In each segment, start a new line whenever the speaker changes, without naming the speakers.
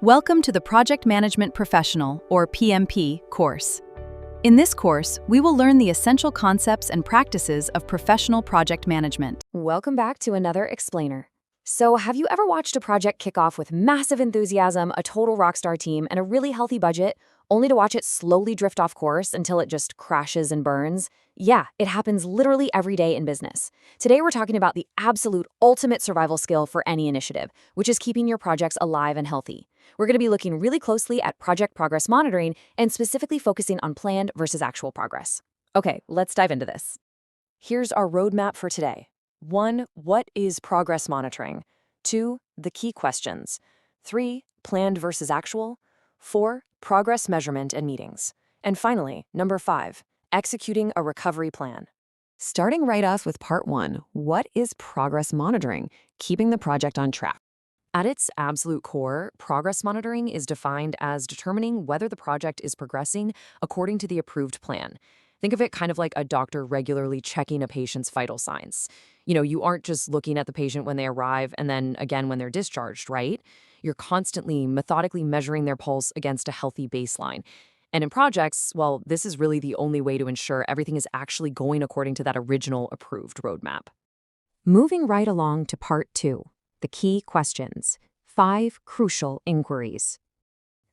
Welcome to the Project Management Professional, or PMP, course. In this course, we will learn the essential concepts and practices of professional project management.
Welcome back to another explainer. So, have you ever watched a project kick off with massive enthusiasm, a total rockstar team, and a really healthy budget, only to watch it slowly drift off course until it just crashes and burns? Yeah, it happens literally every day in business. Today, we're talking about the absolute ultimate survival skill for any initiative, which is keeping your projects alive and healthy. We're going to be looking really closely at project progress monitoring and specifically focusing on planned versus actual progress. Okay, let's dive into this. Here's our roadmap for today. 1. What is progress monitoring? 2. The key questions. 3. Planned versus actual. 4. Progress measurement and meetings. And finally, number 5. Executing a recovery plan. Starting right off with part 1, what is progress monitoring? Keeping the project on track. At its absolute core, progress monitoring is defined as determining whether the project is progressing according to the approved plan. Think of it kind of like a doctor regularly checking a patient's vital signs. You aren't just looking at the patient when they arrive and then again when they're discharged, right? You're constantly, methodically measuring their pulse against a healthy baseline. And in projects, well, this is really the only way to ensure everything is actually going according to that original approved roadmap. Moving right along to part 2, the key questions. 5 crucial inquiries.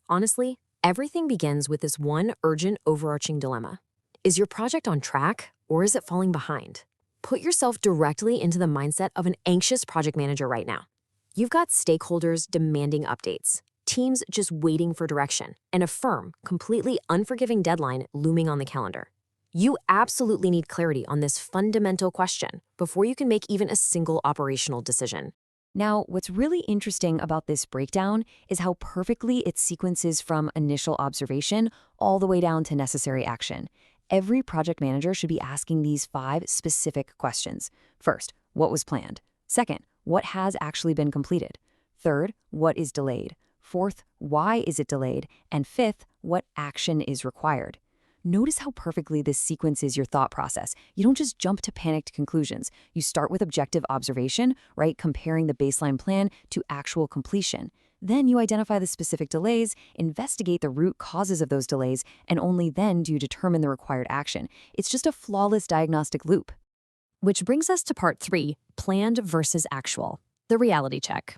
Honestly, everything begins with this one urgent overarching dilemma. Is your project on track, or is it falling behind? Put yourself directly into the mindset of an anxious project manager right now. You've got stakeholders demanding updates, teams just waiting for direction, and a firm, completely unforgiving deadline looming on the calendar. You absolutely need clarity on this fundamental question before you can make even a single operational decision. Now, what's really interesting about this breakdown is how perfectly it sequences from initial observation all the way down to necessary action. Every project manager should be asking these 5 specific questions. First, what was planned? Second, what has actually been completed? Third, what is delayed? Fourth, why is it delayed? And fifth, what action is required? Notice how perfectly this sequences your thought process. You don't just jump to panicked conclusions. You start with objective observation, right? Comparing the baseline plan to actual completion. Then you identify the specific delays, investigate the root causes of those delays, and only then do you determine the required action. It's just a flawless diagnostic loop. Which brings us to part 3, planned versus actual, the reality check.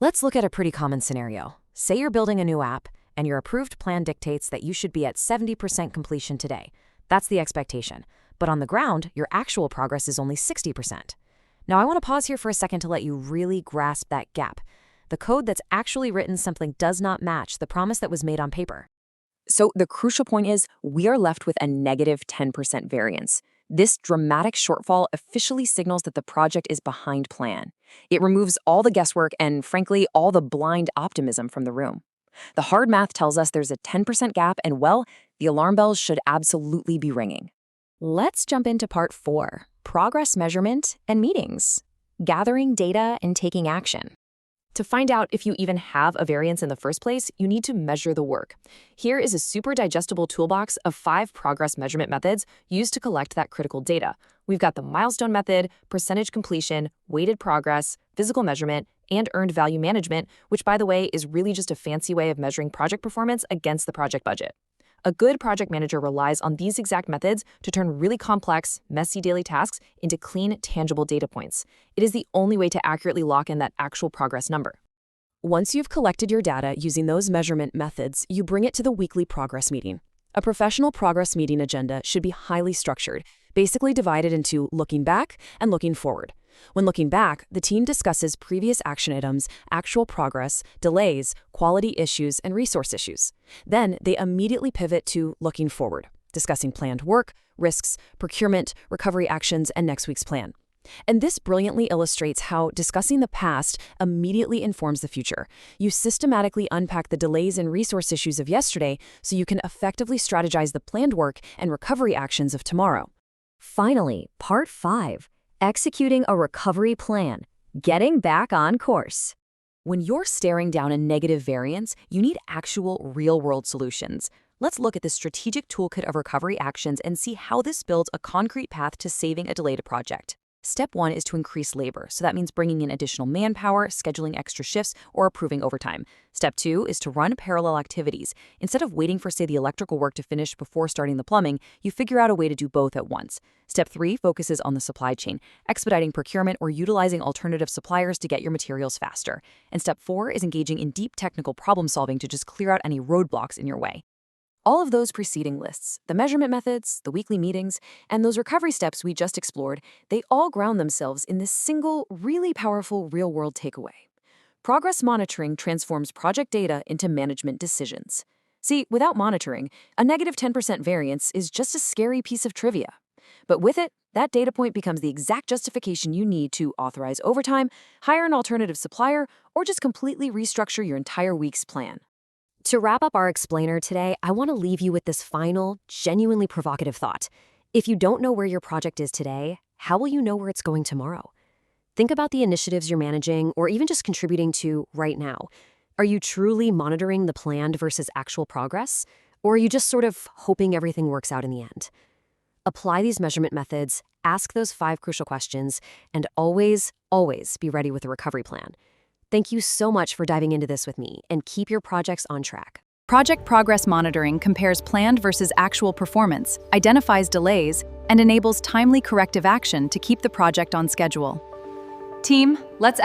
Let's look at a pretty common scenario. Say you're building a new app, and your approved plan dictates that you should be at 70% completion today. That's the expectation. But on the ground, your actual progress is only 60%. Now, I want to pause here for a second to let you really grasp that gap. The code that's actually written simply does not match the promise that was made on paper. So the crucial point is we are left with a negative 10% variance. This dramatic shortfall officially signals that the project is behind plan. It removes all the guesswork and, frankly, all the blind optimism from the room. The hard math tells us there's a 10% gap and, well, the alarm bells should absolutely be ringing. Let's jump into part 4, progress measurement and meetings, gathering data and taking action. To find out if you even have a variance in the first place, you need to measure the work. Here is a super digestible toolbox of 5 progress measurement methods used to collect that critical data. We've got the milestone method, percentage completion, weighted progress, physical measurement, and earned value management, which, by the way, is really just a fancy way of measuring project performance against the project budget. A good project manager relies on these exact methods to turn really complex, messy daily tasks into clean, tangible data points. It is the only way to accurately lock in that actual progress number. Once you've collected your data using those measurement methods, you bring it to the weekly progress meeting. A professional progress meeting agenda should be highly structured, basically divided into looking back and looking forward. When looking back, the team discusses previous action items, actual progress, delays, quality issues, and resource issues. Then they immediately pivot to looking forward, discussing planned work, risks, procurement, recovery actions, and next week's plan. And this brilliantly illustrates how discussing the past immediately informs the future. You systematically unpack the delays and resource issues of yesterday so you can effectively strategize the planned work and recovery actions of tomorrow. Finally, part 5. Executing a recovery plan, getting back on course. When you're staring down a negative variance, you need actual real-world solutions. Let's look at the strategic toolkit of recovery actions and see how this builds a concrete path to saving a delayed project. Step 1 is to increase labor, so that means bringing in additional manpower, scheduling extra shifts, or approving overtime. Step 2 is to run parallel activities. Instead of waiting for, say, the electrical work to finish before starting the plumbing, you figure out a way to do both at once. Step 3 focuses on the supply chain, expediting procurement or utilizing alternative suppliers to get your materials faster. And Step 4 is engaging in deep technical problem solving to just clear out any roadblocks in your way. All of those preceding lists, the measurement methods, the weekly meetings, and those recovery steps we just explored, they all ground themselves in this single, really powerful real-world takeaway. Progress monitoring transforms project data into management decisions. See, without monitoring, a negative 10% variance is just a scary piece of trivia. But with it, that data point becomes the exact justification you need to authorize overtime, hire an alternative supplier, or just completely restructure your entire week's plan. To wrap up our explainer today, I want to leave you with this final, genuinely provocative thought. If you don't know where your project is today, how will you know where it's going tomorrow? Think about the initiatives you're managing or even just contributing to right now. Are you truly monitoring the planned versus actual progress? Or are you just sort of hoping everything works out in the end? Apply these measurement methods, ask those 5 crucial questions, and always, always be ready with a recovery plan. Thank you so much for diving into this with me, and keep your projects on track.
Project progress monitoring compares planned versus actual performance, identifies delays, and enables timely corrective action to keep the project on schedule. Team, let's